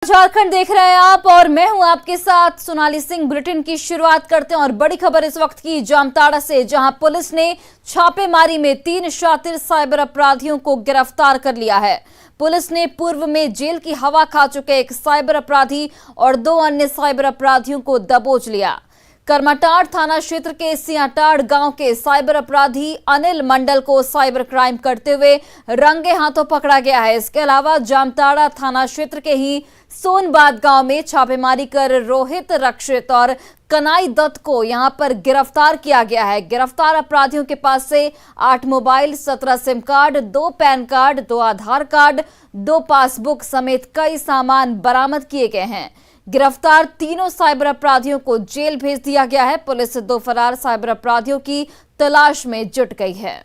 झारखंड देख रहे हैं आप और मैं हूं आपके साथ सोनाली सिंह। बुलेटिन की शुरुआत करते हैं और बड़ी खबर इस वक्त की जामताड़ा से, जहां पुलिस ने छापेमारी में 3 शातिर साइबर अपराधियों को गिरफ्तार कर लिया है। पुलिस ने पूर्व में जेल की हवा खा चुके एक साइबर अपराधी और 2 अन्य साइबर अपराधियों को दबोच लिया। करमाटाड़ थाना क्षेत्र के सियाटाड़ गांव के साइबर अपराधी अनिल मंडल को साइबर क्राइम करते हुए रंगे हाथों पकड़ा गया है। इसके अलावा जामताड़ा थाना क्षेत्र के ही सोनबाद गांव में छापेमारी कर रोहित, रक्षित और कनाई दत्त को यहां पर गिरफ्तार किया गया है। गिरफ्तार अपराधियों के पास से 8 mobile, 17 SIM card, 2 pan card, 2 आधार कार्ड, 2 पासबुक समेत कई सामान बरामद किए गए हैं। गिरफ्तार तीनों साइबर अपराधियों को जेल भेज दिया गया है। पुलिस 2 फरार साइबर अपराधियों की तलाश में जुट गई है।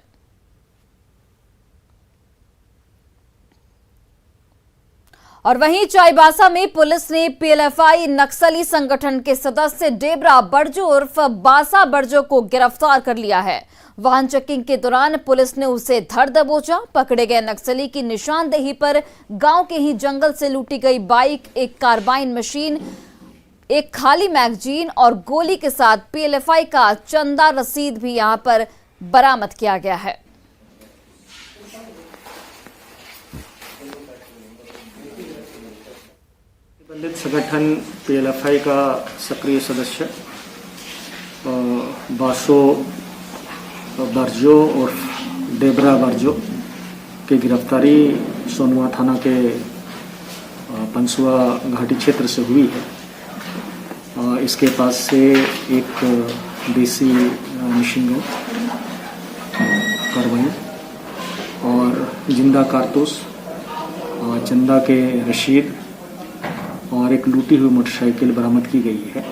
और वहीं चाईबासा में पुलिस ने पीएलएफआई नक्सली संगठन के सदस्य डेबरा बर्जो उर्फ बासा बर्जो को गिरफ्तार कर लिया है। वाहन चेकिंग के दौरान पुलिस ने उसे धर दबोचा। पकड़े गए नक्सली की निशानदेही पर गांव के ही जंगल से लूटी गई बाइक, एक कार्बाइन मशीन, एक खाली मैगजीन और गोली के साथ पीएलएफआई का चंदा रसीद भी यहां पर बरामद किया गया है। प्रतिबंधित संगठन पीएलएफआई का सक्रिय सदस्य बासो बर्जो और डेबरा बर्जो की गिरफ्तारी सोनुआ थाना के पंसुआ घाटी क्षेत्र से हुई है। इसके पास से एक देसी मशीन गन, कार्बाइन और जिंदा कारतूस, चंदा के रशीद और एक लूटी हुई मोटरसाइकिल बरामद की गई है।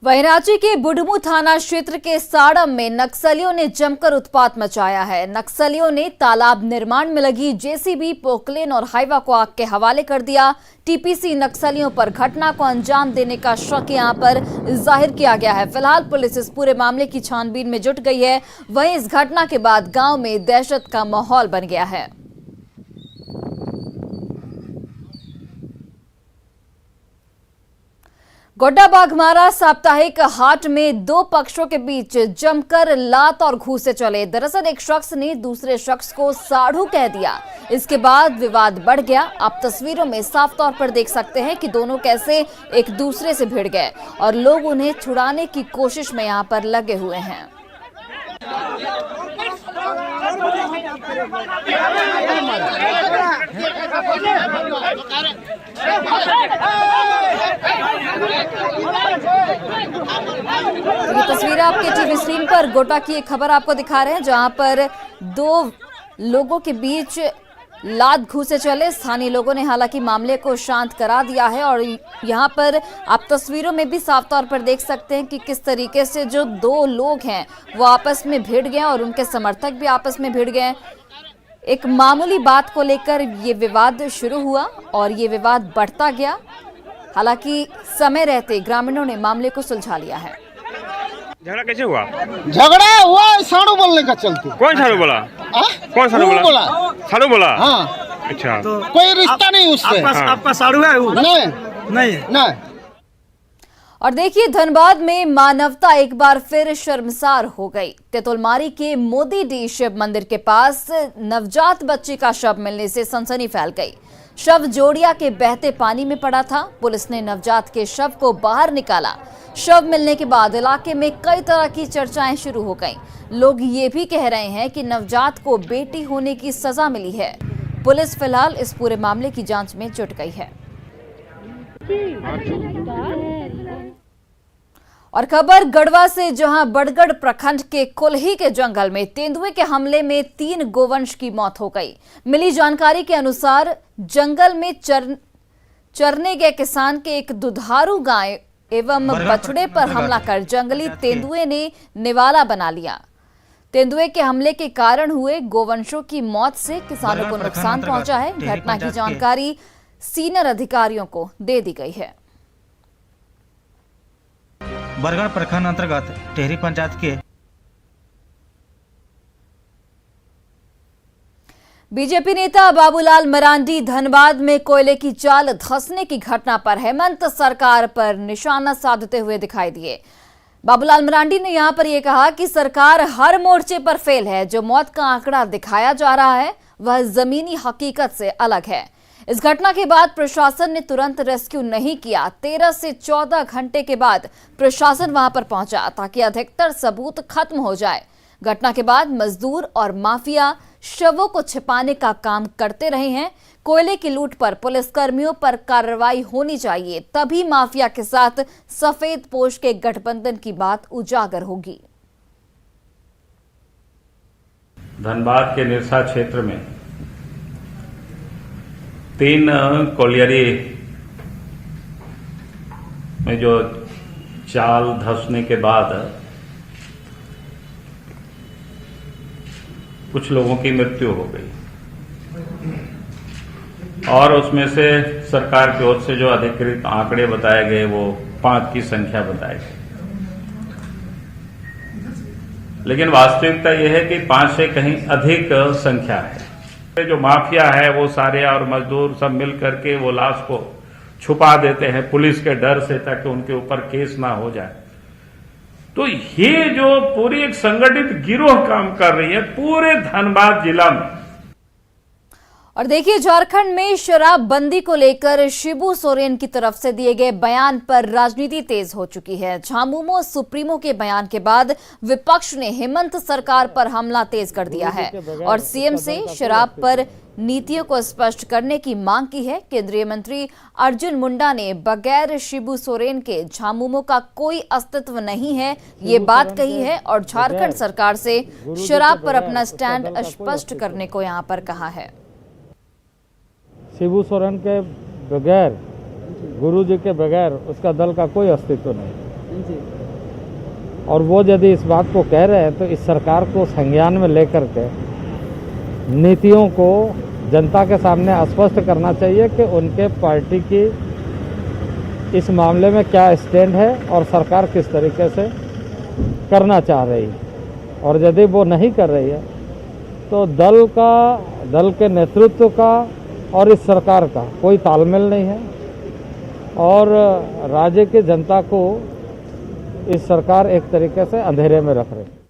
वहीं रांची के बुढ़मू थाना क्षेत्र के साड़म में नक्सलियों ने जमकर उत्पात मचाया है। नक्सलियों ने तालाब निर्माण में लगी जेसीबी, पोकलेन और हाइवा को आग के हवाले कर दिया। टीपीसी नक्सलियों पर घटना को अंजाम देने का शक यहां पर जाहिर किया गया है। फिलहाल पुलिस इस पूरे मामले की छानबीन में जुट गई है। वहीं इस घटना के बाद गांव में दहशत का माहौल बन गया है। गोड्डा बाघमारा साप्ताहिक हाट में 2 पक्षों के बीच जमकर लात और घूंसे चले। दरअसल एक शख्स ने दूसरे शख्स को साढ़ू कह दिया। इसके बाद विवाद बढ़ गया। आप तस्वीरों में साफ तौर पर देख सकते हैं कि दोनों कैसे एक दूसरे से भिड़ गए और लोग उन्हें छुड़ाने की कोशिश में यहां पर लगे हुए हैं। ये तस्वीर आपके टीवी स्क्रीन पर गोड्डा की एक खबर आपको दिखा रहे हैं, जहां पर 2 लोगों के बीच लात घूंसे चले। स्थानीय लोगों ने हालांकि मामले को शांत करा दिया है और यहां पर आप तस्वीरों में भी साफ तौर पर देख सकते हैं कि किस तरीके से जो 2 लोग हैं वो आपस में भिड़ गए और उनके समर्थक भी आपस में भिड़ गए। एक मामूली बात को लेकर ये विवाद शुरू हुआ और ये विवाद बढ़ता गया। हालांकि समय रहते ग्रामीणों ने मामले को सुलझा लिया है। झगड़ा कैसे हुआ? झगड़ा हुआ साड़ू बोलने का चलते। कौन साड़ू बोला? कौन साड़ू बोला? साड़ू बोला? हाँ। अच्छा, तो कोई रिश्ता नहीं उससे। आपका साड़ू है? नहीं। और देखिए, धनबाद में मानवता एक बार फिर शर्मसार हो गई। तेतुलमारी के मोदी डी शिव मंदिर के पास नवजात बच्ची का शव मिलने से सनसनी फैल गई। शव जोड़िया के बहते पानी में पड़ा था। पुलिस ने नवजात के शव को बाहर निकाला। शव मिलने के बाद इलाके में कई तरह की चर्चाएं शुरू हो गईं। लोग ये भी कह रहे हैं कि नवजात को बेटी होने की सजा मिली है। पुलिस फिलहाल इस पूरे मामले की जांच में जुट गई है। और खबर गढ़वा से, जहां बड़गढ़ प्रखंड के कुल्ही के जंगल में तेंदुए के हमले में 3 गोवंश की मौत हो गई। मिली जानकारी के अनुसार जंगल में चरने गए किसान के एक दुधारू गाय एवं बछड़े पर हमला कर जंगली तेंदुए ने निवाला बना लिया। तेंदुए के हमले के कारण हुए गोवंशों की मौत से किसानों को नुकसान पहुंचा है। घटना की जानकारी सीनियर अधिकारियों को दे दी गई है। बरगढ़ प्रखंड अंतर्गत टेहरी पंचायत के बीजेपी नेता बाबूलाल मरांडी धनबाद में कोयले की चाल धंसने की घटना पर हेमंत सरकार पर निशाना साधते हुए दिखाई दिए। बाबूलाल मरांडी ने यहां पर यह कहा कि सरकार हर मोर्चे पर फेल है। जो मौत का आंकड़ा दिखाया जा रहा है वह जमीनी हकीकत से अलग है। इस घटना के बाद प्रशासन ने तुरंत रेस्क्यू नहीं किया। 13 से 14 घंटे के बाद प्रशासन वहां पर पहुंचा ताकि अधिकतर सबूत खत्म हो जाए। घटना के बाद मजदूर और माफिया शवों को छिपाने का काम करते रहे हैं। कोयले की लूट पर पुलिसकर्मियों पर कार्रवाई होनी चाहिए, तभी माफिया के साथ सफेद पोश के गठबंधन की बात उजागर होगी। धनबाद के निरसा क्षेत्र में 3 कोलियरी में जो चाल धंसने के बाद कुछ लोगों की मृत्यु हो गई और उसमें से सरकार की ओर से जो अधिकृत आंकड़े बताए गए वो 5 की संख्या बताई गई। लेकिन वास्तविकता यह है कि 5 से कहीं अधिक संख्या है। जो माफिया है वो सारे और मजदूर सब मिल करके वो लाश को छुपा देते हैं पुलिस के डर से, ताकि उनके ऊपर केस ना हो जाए। तो ये जो पूरी एक संगठित गिरोह काम कर रही है पूरे धनबाद जिला में। और देखिए, झारखंड में शराबबंदी को लेकर शिबू सोरेन की तरफ से दिए गए बयान पर राजनीति तेज हो चुकी है। झामुमो सुप्रीमो के बयान के बाद विपक्ष ने हेमंत सरकार पर हमला तेज कर दिया है और सीएम से शराब पर नीतियों को स्पष्ट करने की मांग की है। केंद्रीय मंत्री अर्जुन मुंडा ने बगैर शिबू सोरेन के झामुमो का कोई अस्तित्व नहीं है ये बात कही है और झारखंड सरकार से शराब पर अपना स्टैंड स्पष्ट करने को यहां पर कहा है। शिबू सोरेन के बगैर, गुरु जी के बगैर उसका दल का कोई अस्तित्व नहीं। और वो यदि इस बात को कह रहे हैं तो इस सरकार को संज्ञान में लेकर के नीतियों को जनता के सामने स्पष्ट करना चाहिए कि उनके पार्टी की इस मामले में क्या स्टैंड है और सरकार किस तरीके से करना चाह रही है। और यदि वो नहीं कर रही है तो दल के नेतृत्व का और इस सरकार का कोई तालमेल नहीं है और राज्य की जनता को इस सरकार एक तरीके से अंधेरे में रख रही है।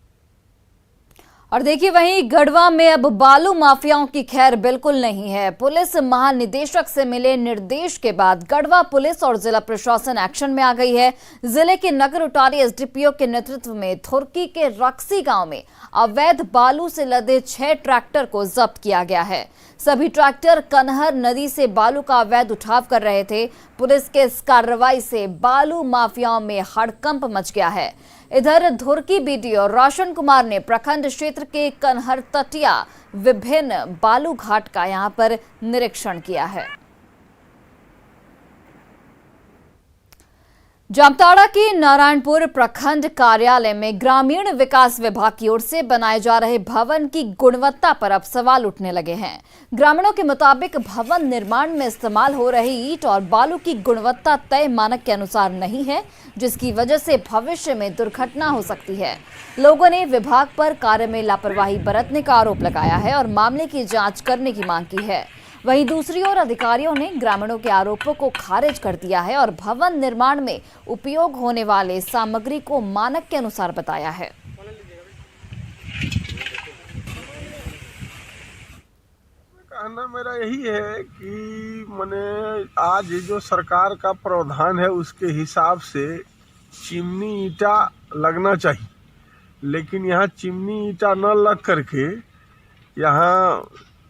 और देखिए, वहीं गढ़वा में अब बालू माफियाओं की खैर बिल्कुल नहीं है। पुलिस महानिदेशक से मिले निर्देश के बाद गढ़वा पुलिस और जिला प्रशासन एक्शन में आ गई है। जिले के नगर उटारी एसडीपीओ के नेतृत्व में थुर्की के रक्सी गांव में अवैध बालू से लदे 6 ट्रैक्टर को जब्त किया गया है। सभी ट्रैक्टर कनहर नदी से बालू का अवैध उठाव कर रहे थे। पुलिस के इस कार्रवाई से बालू माफियाओं में हड़कंप मच गया है। इधर धुर्की बीडीओ रोशन कुमार ने प्रखंड क्षेत्र के कनहर तटिया विभिन्न बालू घाट का यहां पर निरीक्षण किया है। जामताड़ा के नारायणपुर प्रखंड कार्यालय में ग्रामीण विकास विभाग की ओर से बनाए जा रहे भवन की गुणवत्ता पर अब सवाल उठने लगे हैं। ग्रामीणों के मुताबिक भवन निर्माण में इस्तेमाल हो रही ईंट और बालू की गुणवत्ता तय मानक के अनुसार नहीं है, जिसकी वजह से भविष्य में दुर्घटना हो सकती है। लोगों ने विभाग पर कार्य में लापरवाही बरतने का आरोप लगाया है और मामले की जांच करने की मांग की है। वहीं दूसरी ओर अधिकारियों ने ग्रामीणों के आरोपों को खारिज कर दिया है और भवन निर्माण में उपयोग होने वाले सामग्री को मानक के अनुसार बताया है। कहना मेरा यही है कि मैंने आज जो सरकार का प्रावधान है उसके हिसाब से चिमनी ईंटा लगना चाहिए, लेकिन यहाँ चिमनी ईंटा न लग करके यहाँ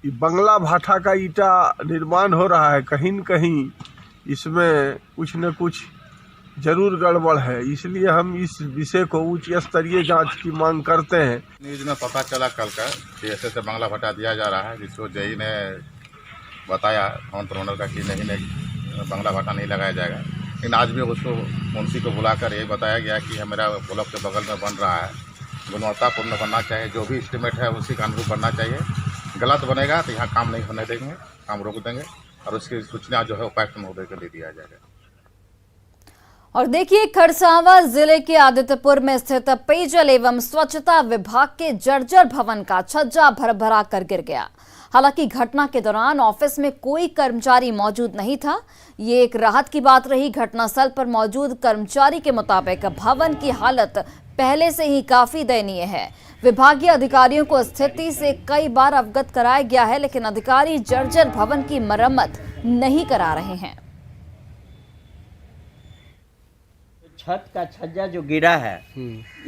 बंगला भाटा का ईंटा निर्माण हो रहा है। कहीं न कहीं इसमें कुछ न कुछ जरूर गड़बड़ है, इसलिए हम इस विषय को उच्च स्तरीय जांच की मांग करते हैं। न्यूज में पता चला कल का कि ऐसे बंगला भाटा दिया जा रहा है, जिसको जेई ने बताया काउंटर ओनर का कि नहीं बंगला भाटा नहीं लगाया जाएगा। लेकिन आज भी उसको मुंशी को बुलाकर ये बताया गया कि मेरा ब्लॉक के बगल में बन रहा है, गुणवत्तापूर्ण बनना चाहिए, जो भी एस्टिमेट है उसी का अनुरूप बनना चाहिए। गलत बनेगा तो यहाँ काम नहीं होने देंगे, काम रोक देंगे और उसकी सूचना जो है उपायुक्त महोदय को दे दिया जाएगा। और देखिए, खरसावां जिले के आदित्यपुर में स्थित पेयजल एवं स्वच्छता विभाग के जर्जर भवन का छज्जा भरभरा कर गिर गया। हालांकि घटना के दौरान ऑफिस में कोई कर्मचारी मौजूद नहीं था। ये एक राहत की बात रही। घटनास्थल पर मौजूद कर्मचारी के मुताबिक भवन की हालत पहले से ही काफी दयनीय है। विभागीय अधिकारियों को स्थिति से कई बार अवगत कराया गया है, लेकिन अधिकारी जर्जर भवन की मरम्मत नहीं करा रहे हैं। छत का छज्जा जो गिरा है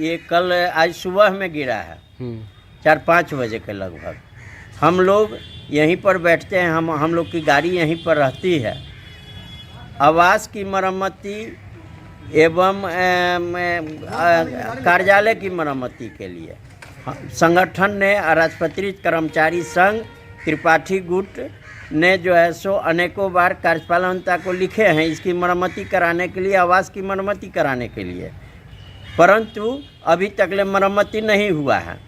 ये कल आज सुबह में गिरा है 4-5 बजे के लगभग। हम लोग यहीं पर बैठते हैं, हम लोग की गाड़ी यहीं पर रहती है। आवास की मरम्मती एवं कार्यालय की मरम्मती के लिए संगठन ने अराजपत्रित कर्मचारी संघ त्रिपाठी गुट ने जो है सो अनेकों बार कार्यपालिका को लिखे हैं इसकी मरम्मती कराने के लिए, आवास की मरम्मती कराने के लिए, परंतु अभी तक मरम्मती नहीं हुआ है।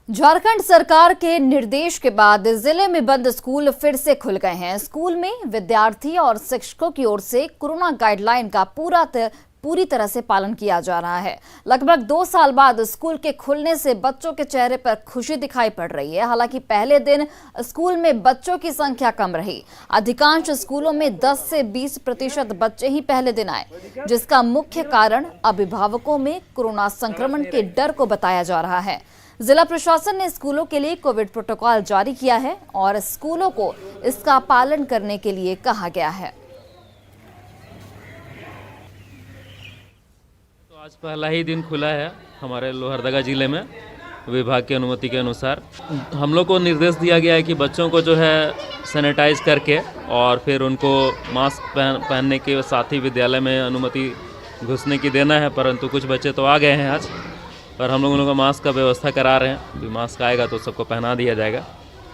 झारखंड सरकार के निर्देश के बाद जिले में बंद स्कूल फिर से खुल गए हैं। स्कूल में विद्यार्थी और शिक्षकों की ओर से कोरोना गाइडलाइन का पूरी तरह से पालन किया जा रहा है। लगभग 2 साल बाद स्कूल के खुलने से बच्चों के चेहरे पर खुशी दिखाई पड़ रही है। हालांकि पहले दिन स्कूल में बच्चों की संख्या कम रही। अधिकांश स्कूलों में 10 से 20% बच्चे ही पहले दिन आए, जिसका मुख्य कारण अभिभावकों में कोरोना संक्रमण के डर को बताया जा रहा है। जिला प्रशासन ने स्कूलों के लिए कोविड प्रोटोकॉल जारी किया है और स्कूलों को इसका पालन करने के लिए कहा गया है। तो आज पहला ही दिन खुला है हमारे लोहरदगा जिले में। विभाग की अनुमति के अनुसार हम लोग को निर्देश दिया गया है कि बच्चों को जो है सैनिटाइज करके और फिर उनको मास्क पहनने के साथ ही विद्यालय में अनुमति घुसने की देना है। परंतु कुछ बच्चे तो आ गए हैं आज, पर हम लोगों को मास्क का व्यवस्था करा रहे हैं। अभी मास्क आएगा तो सबको पहना दिया जाएगा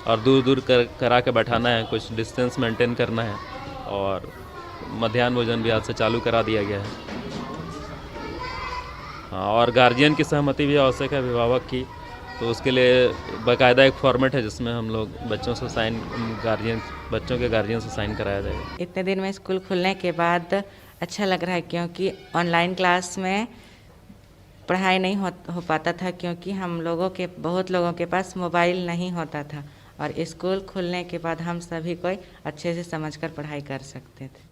और दूर करा के बैठाना है, कुछ डिस्टेंस मेंटेन करना है और मध्याह्न भोजन भी आज से चालू करा दिया गया है। हाँ, और गार्जियन की सहमति भी आवश्यक है अभिभावक की, तो उसके लिए बाकायदा एक फॉर्मेट है जिसमें हम लोग बच्चों के गार्जियन से साइन कराया जाएगा। इतने दिन में स्कूल खुलने के बाद अच्छा लग रहा है, क्योंकि ऑनलाइन क्लास में पढ़ाई नहीं हो पाता था, क्योंकि बहुत लोगों के पास मोबाइल नहीं होता था, और स्कूल खुलने के बाद हम सभी को अच्छे से समझकर पढ़ाई कर सकते थे।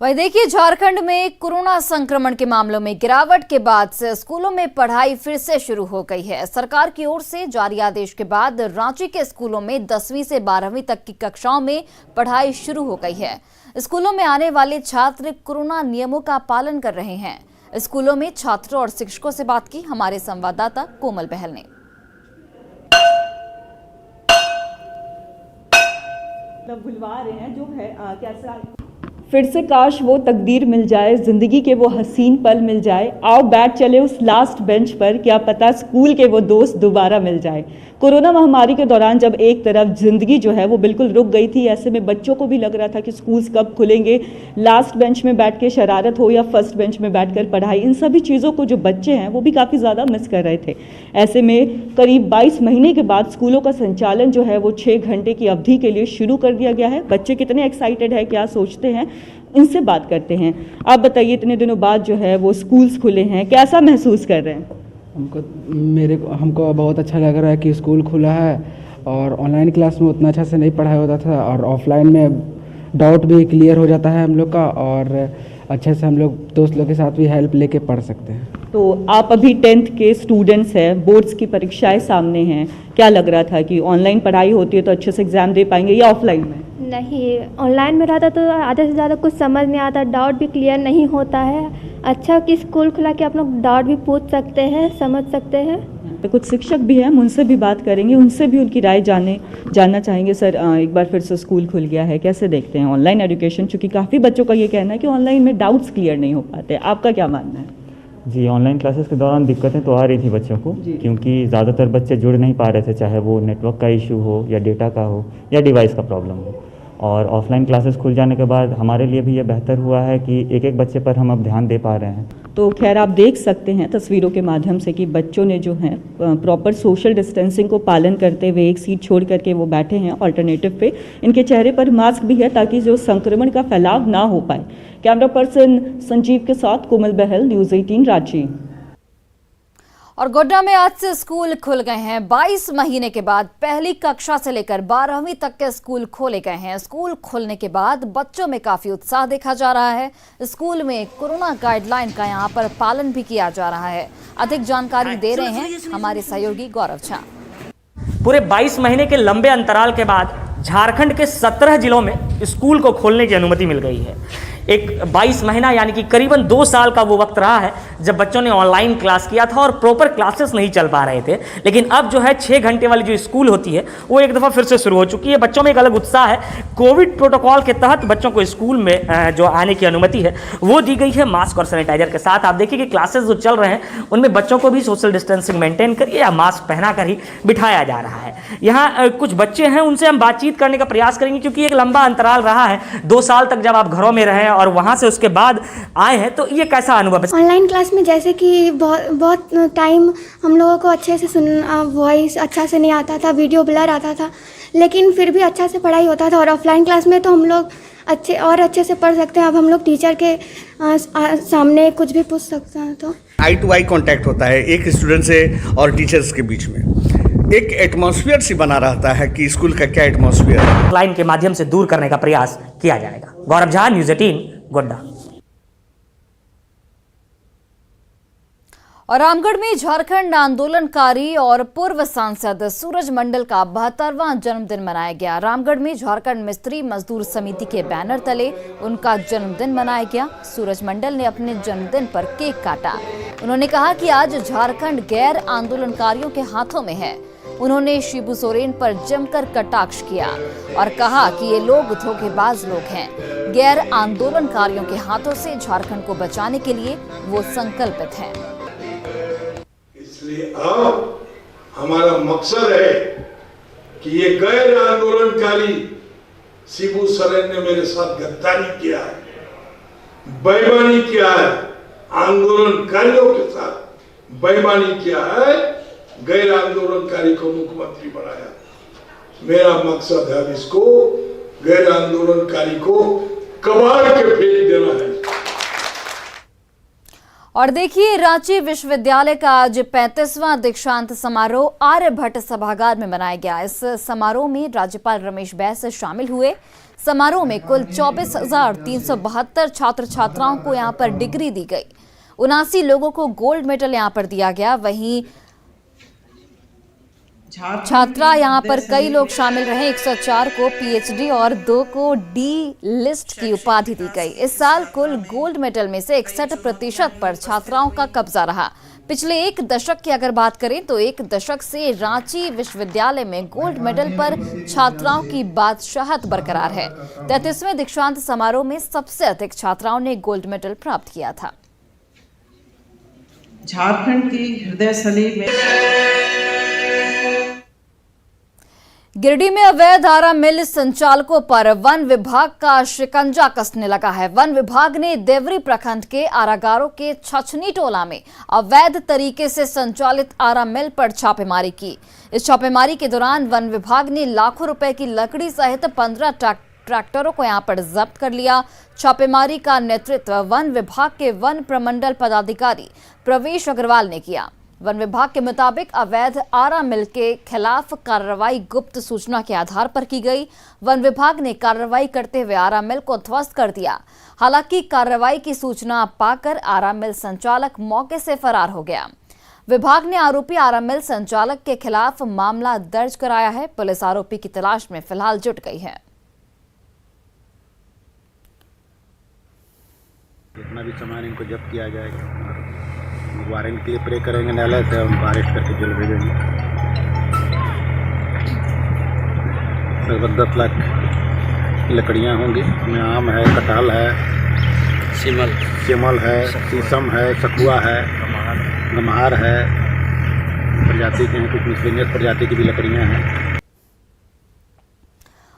वही देखिए, झारखंड में कोरोना संक्रमण के मामलों में गिरावट के बाद से स्कूलों में पढ़ाई फिर से शुरू हो गई है। सरकार की ओर से जारी आदेश के बाद रांची के स्कूलों में 10वीं से 12वीं तक की कक्षाओं में पढ़ाई शुरू हो गई है। स्कूलों में आने वाले छात्र कोरोना नियमों का पालन कर रहे हैं। स्कूलों में छात्रों और शिक्षकों से बात की हमारे संवाददाता कोमल बहल ने। भुलवा रहे हैं जो है कैसा फिर से काश वो तकदीर मिल जाए, जिंदगी के वो हसीन पल मिल जाए। आओ बैठ चले उस लास्ट बेंच पर, क्या पता स्कूल के वो दोस्त दोबारा मिल जाए। कोरोना महामारी के दौरान जब एक तरफ जिंदगी जो है वो बिल्कुल रुक गई थी, ऐसे में बच्चों को भी लग रहा था कि स्कूल्स कब खुलेंगे। लास्ट बेंच में बैठ के शरारत हो या फर्स्ट बेंच में बैठकर पढ़ाई, इन सभी चीज़ों को जो बच्चे हैं वो भी काफ़ी ज़्यादा मिस कर रहे थे। ऐसे में करीब 22 महीने के बाद स्कूलों का संचालन जो है वो 6 घंटे की अवधि के लिए शुरू कर दिया गया है। बच्चे कितने एक्साइटेड है, क्या सोचते हैं, इनसे बात करते हैं। आप बताइए, इतने दिनों बाद जो है वो स्कूल्स खुले हैं, कैसा महसूस कर रहे हैं? हमको बहुत अच्छा लग रहा है कि स्कूल खुला है, और ऑनलाइन क्लास में उतना अच्छा से नहीं पढ़ाई होता था, और ऑफलाइन में डाउट भी क्लियर हो जाता है हम लोग का, और अच्छे से हम लोग दोस्त लोग के साथ भी हेल्प लेके पढ़ सकते हैं। तो आप अभी 10th के स्टूडेंट्स हैं, बोर्ड्स की परीक्षाएं सामने हैं, क्या लग रहा था कि ऑनलाइन पढ़ाई होती है तो अच्छे से एग्जाम दे पाएंगे या ऑफलाइन में? नहीं, ऑनलाइन में रहता तो आधे से ज़्यादा कुछ समझ नहीं आता, डाउट भी क्लियर नहीं होता है। अच्छा कि स्कूल खुला कि आप लोग डाउट भी पूछ सकते हैं, समझ सकते हैं। तो कुछ शिक्षक भी हैं, हम उनसे भी बात करेंगे, उनसे भी उनकी राय जानना चाहेंगे। सर, एक बार फिर से स्कूल खुल गया है, कैसे देखते हैं ऑनलाइन एजुकेशन? चूँकि काफ़ी बच्चों का ये कहना है कि ऑनलाइन में डाउट्स क्लियर नहीं हो पाते, आपका क्या मानना है? जी, ऑनलाइन क्लासेस के दौरान दिक्कतें तो आ रही थी बच्चों को, क्योंकि ज़्यादातर बच्चे जुड़ नहीं पा रहे थे, चाहे वो नेटवर्क का इशू हो या डेटा का हो या डिवाइस का प्रॉब्लम हो। और ऑफलाइन क्लासेस खुल जाने के बाद हमारे लिए भी ये बेहतर हुआ है कि एक एक बच्चे पर हम अब ध्यान दे पा रहे हैं। तो खैर, आप देख सकते हैं तस्वीरों के माध्यम से कि बच्चों ने जो है प्रॉपर सोशल डिस्टेंसिंग को पालन करते हुए एक सीट छोड़ करके वो बैठे हैं ऑल्टरनेटिव पे। इनके चेहरे पर मास्क भी है ताकि जो संक्रमण का फैलाव ना हो पाए। कैमरा पर्सन संजीव के साथ कोमल बहल, न्यूज़ 18 रांची। और गोड्डा में आज से स्कूल खुल गए हैं। 22 महीने के बाद पहली कक्षा से लेकर 12वीं तक के स्कूल खोले गए हैं। स्कूल खुलने के बाद बच्चों में काफी उत्साह देखा जा रहा है। स्कूल में कोरोना गाइडलाइन का यहां पर पालन भी किया जा रहा है। अधिक जानकारी दे रहे हैं हमारे सहयोगी गौरव झा। पूरे 22 महीने के लंबे अंतराल के बाद झारखंड के 17 जिलों में स्कूल को खोलने की अनुमति मिल गई है। एक 22 महीना यानी कि करीबन 2 साल का वो वक्त रहा है जब बच्चों ने ऑनलाइन क्लास किया था और प्रॉपर क्लासेस नहीं चल पा रहे थे। लेकिन अब जो है 6 घंटे वाली जो स्कूल होती है वो एक दफ़ा फिर से शुरू हो चुकी है। बच्चों में एक अलग उत्साह है। कोविड प्रोटोकॉल के तहत बच्चों को स्कूल में जो आने की अनुमति है वो दी गई है मास्क और सैनिटाइजर के साथ। आप देखिए कि क्लासेस जो चल रहे हैं उनमें बच्चों को भी सोशल डिस्टेंसिंग मेंटेन करिए या मास्क पहना कर ही बिठाया जा रहा है। यहाँ कुछ बच्चे हैं, उनसे हम बातचीत करने का प्रयास करेंगे क्योंकि एक लंबा अंतराल रहा है। 2 साल तक जब आप घरों में रहे और वहाँ से उसके बाद आए हैं तो ये कैसा अनुभव है? ऑनलाइन क्लास में जैसे कि बहुत टाइम हम लोगों को अच्छे से वॉइस अच्छा से नहीं आता था, वीडियो ब्लर आता था, लेकिन फिर भी अच्छा से पढ़ाई होता था। और ऑफलाइन क्लास में तो हम लोग अच्छे से पढ़ सकते हैं। अब हम लोग टीचर के सामने कुछ भी पूछ सकते हैं। तो आई टू आई कांटेक्ट होता है एक स्टूडेंट से और टीचर्स के बीच में। एक एटमॉस्फेयर सी बना रहता है कि स्कूल का क्या एटमॉस्फेयर है। ऑनलाइन के माध्यम से दूर करने का प्रयास किया जाएगा। गौरव झा, न्यूज़ 18 गोड्डा। और रामगढ़ में झारखंड आंदोलनकारी और पूर्व सांसद सूरज मंडल का 72वां जन्मदिन मनाया गया। रामगढ़ में झारखंड मिस्त्री मजदूर समिति के बैनर तले उनका जन्मदिन मनाया गया। सूरज मंडल ने अपने जन्मदिन पर केक काटा। उन्होंने कहा कि आज झारखंड गैर आंदोलनकारियों के हाथों में है। उन्होंने शिबू सोरेन पर जमकर कटाक्ष किया और कहा कि ये लोग धोखेबाज लोग हैं। गैर आंदोलनकारियों के हाथों से झारखंड को बचाने के लिए वो संकल्पित हैं। इसलिए अब हमारा मकसद है कि ये गैर आंदोलनकारी शिबू सोरेन ने मेरे साथ गद्दारी किया है, बेईमानी किया है, आंदोलनकारियों के साथ बेईमानी किया है, गैर आंदोलनकारी को मुख्यमंत्री बनाया। मेरा मकसद है अब इसको गैर आंदोलनकारी को कबाड़ के फेंक देना है। और देखिए, रांची विश्वविद्यालय का आज 35वां दीक्षांत समारोह आर्यभट्ट सभागार में मनाया गया। इस समारोह में राज्यपाल रमेश बैस शामिल हुए। समारोह में कुल 24,372 छात्र छात्राओं को यहां पर डिग्री दी गई। 79 लोगों को गोल्ड मेडल यहां पर दिया गया। वहीं छात्रा यहां पर कई लोग शामिल रहे। 104 को पीएचडी और 2 को डी लिस्ट की उपाधि दी गई। इस साल कुल गोल्ड मेडल में से 61% पर छात्राओं का कब्जा रहा। पिछले 1 दशक की अगर बात करें तो 1 दशक से रांची विश्वविद्यालय में गोल्ड मेडल पर छात्राओं की बादशाहत बरकरार है। 33वें दीक्षांत समारोह में सबसे अधिक छात्राओं ने गोल्ड मेडल प्राप्त किया था। झारखंड की हृदयस्थली में गिरिडीह में अवैध आरा मिल संचालकों पर वन विभाग का शिकंजा कसने लगा है। वन विभाग ने देवरी प्रखंड के आरागारों के छछनी टोला में अवैध तरीके से संचालित आरा मिल पर छापेमारी की। इस छापेमारी के दौरान वन विभाग ने लाखों रुपए की लकड़ी सहित 15 ट्रैक्टरों को यहां पर जब्त कर लिया। छापेमारी का नेतृत्व वन विभाग के वन प्रमंडल पदाधिकारी प्रवेश अग्रवाल ने किया। वन विभाग के मुताबिक अवैध आरा मिल के खिलाफ कार्रवाई गुप्त सूचना के आधार पर की गई। वन विभाग ने कार्रवाई करते हुए आरा मिल को ध्वस्त कर दिया। हालांकि कार्रवाई की सूचना पाकर आरा मिल संचालक मौके से फरार हो गया। विभाग ने आरोपी आरा मिल संचालक के खिलाफ मामला दर्ज कराया है। पुलिस आरोपी की तलाश में फिलहाल जुट गई है। जितना भी सामान इनको जब्त किया जाएगा, वारंट के लिए प्रे करेंगे न्यायालय से, हम अरेस्ट करके जेल भेजेंगे। लगभग 10 लाख लकड़ियाँ होंगी। इसमें आम है, कटहल है, शिमल है, शीशम है, सखुआ है, गम्हार है, प्रजाति के हैं, कुछ मिसलेनियस प्रजाति की भी लकड़ियाँ हैं।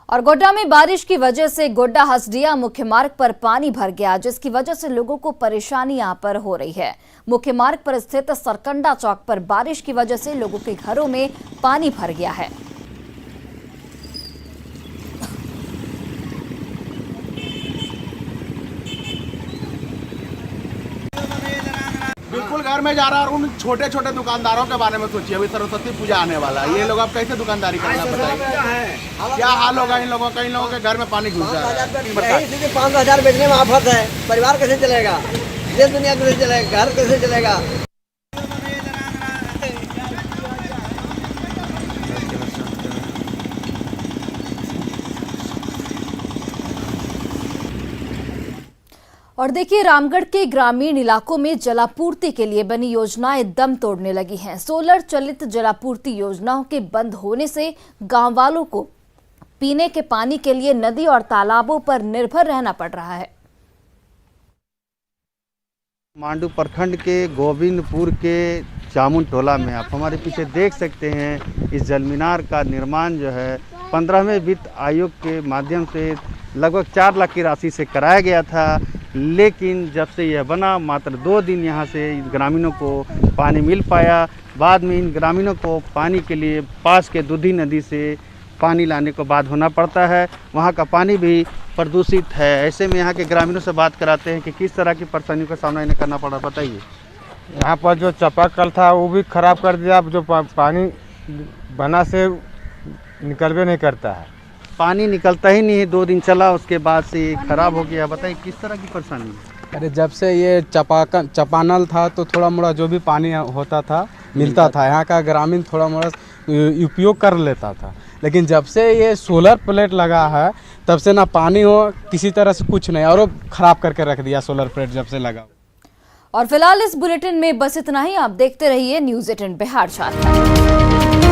और गोड्डा में बारिश की वजह से गोड्डा हसदिया मुख्य मार्ग पर पानी भर गया, जिसकी वजह से लोगों को परेशानी यहां पर हो रही है। मुख्य मार्ग पर स्थित सरकंडा चौक पर बारिश की वजह से लोगों के घरों में पानी भर गया है। बिल्कुल पैर में जा रहा है। और उन छोटे छोटे दुकानदारों के बारे में सोचिए, अभी सरस्वती पूजा आने वाला है, ये लोग अब कैसे दुकानदारी करेंगे बताइए, क्या हाल होगा इन लोगों का। इन लोगों के घर में पानी घुस रहा है। 5,000 बेचने में आफत है, परिवार कैसे चलेगा, देश दुनिया कैसे चलेगा, घर कैसे चलेगा। और देखिए, रामगढ़ के ग्रामीण इलाकों में जलापूर्ति के लिए बनी योजनाएं दम तोड़ने लगी हैं। सोलर चलित जलापूर्ति योजनाओं के बंद होने से गांव वालों को पीने के पानी के लिए नदी और तालाबों पर निर्भर रहना पड़ रहा है। मांडू प्रखंड के गोविंदपुर के जामुन टोला में आप हमारे पीछे देख सकते हैं, इस जल मीनार का निर्माण जो है 15वें वित्त आयोग के माध्यम से लगभग 4 लाख की राशि से कराया गया था। लेकिन जब से यह बना मात्र 2 दिन यहाँ से ग्रामीणों को पानी मिल पाया। बाद में इन ग्रामीणों को पानी के लिए पास के दूधी नदी से पानी लाने को बाद होना पड़ता है। वहाँ का पानी भी प्रदूषित है। ऐसे में यहाँ के ग्रामीणों से बात कराते हैं कि किस तरह की परेशानियों का सामना इन्हें करना पड़ा, बताइए। यहाँ पर जो चापाकल था वो भी खराब कर दिया, जो पानी बना से निकलवे नहीं करता है, पानी निकलता ही नहीं है। 2 दिन चला, उसके बाद से खराब हो गया। बताइए किस तरह की परेशानी है। अरे जब से ये चापानल था तो थोड़ा मोड़ा जो भी पानी होता था मिलता था, यहाँ का ग्रामीण थोड़ा मोड़ा उपयोग कर लेता था। लेकिन जब से ये सोलर प्लेट लगा है तब से ना पानी हो किसी तरह से कुछ नहीं, और वो खराब करके रख दिया सोलर प्लेट जब से लगा। और फिलहाल इस बुलेटिन में बस इतना ही। आप देखते रहिए न्यूज़ 18 बिहार झारखंड।